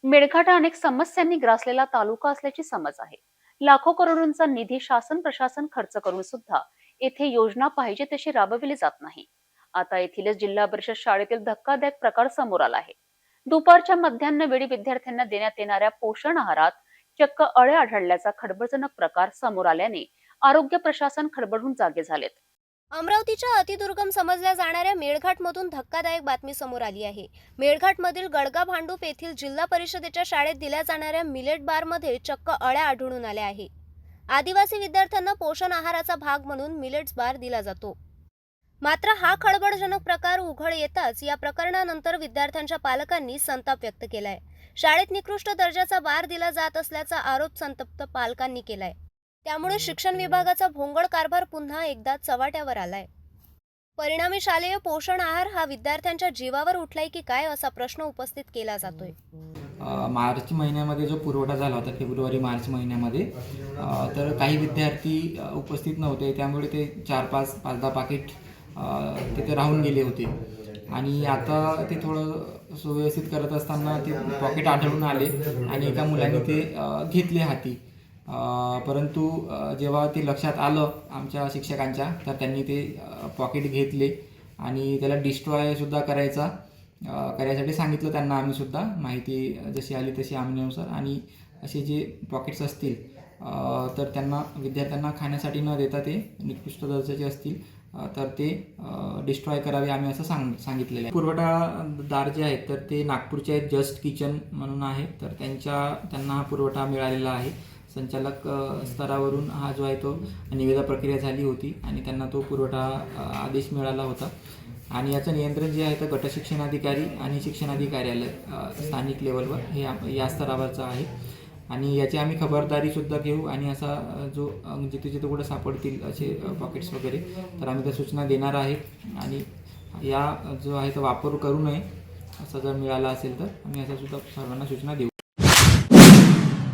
मेळघाट हा अनेक समस्यांनी ग्रासलेला तालुका असल्याची समज आहे. लाखो करोडोंचा निधी शासन प्रशासन खर्च करून सुद्धा येथे योजना पाहिजे तशी राबविली जात नाही. आता येथीलच जिल्हा परिषद शाळेतील धक्कादायक प्रकार समोर आला आहे. दुपारच्या मध्यान्ह वेळी विद्यार्थ्यांना देण्यात येणाऱ्या पोषण आहारात चक्क अळ्या आढळल्याचा खळबळजनक प्रकार समोर आल्याने आरोग्य प्रशासन खडबडून जागे झालेत. अमरावतीच्या अतिदुर्गम समजल्या जाणाऱ्या मेळघाटमधून धक्कादायक बातमी समोर आली आहे. मेळघाटमधील गडगा भांडूप येथील जिल्हा परिषदेच्या शाळेत दिल्या जाणाऱ्या मिलेट बारमध्ये चक्क अळ्या आढळून आल्या आहे. आदिवासी विद्यार्थ्यांना पोषण आहाराचा भाग म्हणून मिलेट्स बार दिला जातो. मात्र हा खळबळजनक प्रकार उघड येताच या प्रकरणानंतर विद्यार्थ्यांच्या पालकांनी संताप व्यक्त केलाय. शाळेत निकृष्ट दर्जाचा बार दिला जात असल्याचा आरोप संतप्त पालकांनी केलाय. त्यामुळे शिक्षण विभागाचा भोंगळ कारभार पुन्हा एकदा चव्हाट्यावर आलाय. परिणामी शालेय पोषण आहार हा विद्यार्थ्यांच्या जीवावर उठलाय की काय असा प्रश्न उपस्थित केला जातोय. मार्च महिन्यामध्ये जो पुरवठा झाला होता फेब्रुवारी-मार्च महिन्यामध्ये, तर काही विद्यार्थी उपस्थित नव्हते, त्यामुळे ते 5-10 पाकिट तिथे राहून गेले होते. आणि आता ते थोडं सुव्यवस्थित करत असताना ते पॉकेट आढळून आले आणि एका मुलाने ते घेतले हाती. परंतु जेव्हा ते लक्षात आलं आमच्या शिक्षकांच्या, तर त्यांनी ते पॉकेट घेतले आणि त्याला डिस्ट्रॉयसुद्धा करायसाठी सांगितलं त्यांना. आम्हीसुद्धा माहिती जशी आली तशी आमच्यानुसार, आणि असे जे पॉकेट्स असतील तर त्यांना विद्यार्थ्यांना खाण्यासाठी न देता ते निकृष्ट दर्जाचे असतील तर ते डिस्ट्रॉय करावे, आम्ही असं सांगितलेलं आहे. पुरवठादार जे आहेत तर ते नागपूरचे आहेत, जस्ट किचन म्हणून आहे. तर त्यांना हा पुरवठा मिळालेला आहे. संचालक स्तरावरून हा जो आहे तो निविदा प्रक्रिया झाली होती आणि त्यांना तो पुरवठा आदेश मिळाला होता. आणि याचं नियंत्रण जे आहे तर गट शिक्षणाधिकारी आणि शिक्षणाधिकार्यालय स्थानिक लेवलवर हे या स्तरावरचं आहे. आणि याची आम्ही खबरदारीसुद्धा घेऊ आणि असा जो जिथे जिथे कुठे सापडतील असे पॉकेट्स वगैरे, तर आम्ही त्या सूचना देणार आहे. आणि या जो आहे तो वापर करू नये असं जर मिळाला असेल तर आम्ही असा सुद्धा सर्वांना सूचना देऊ.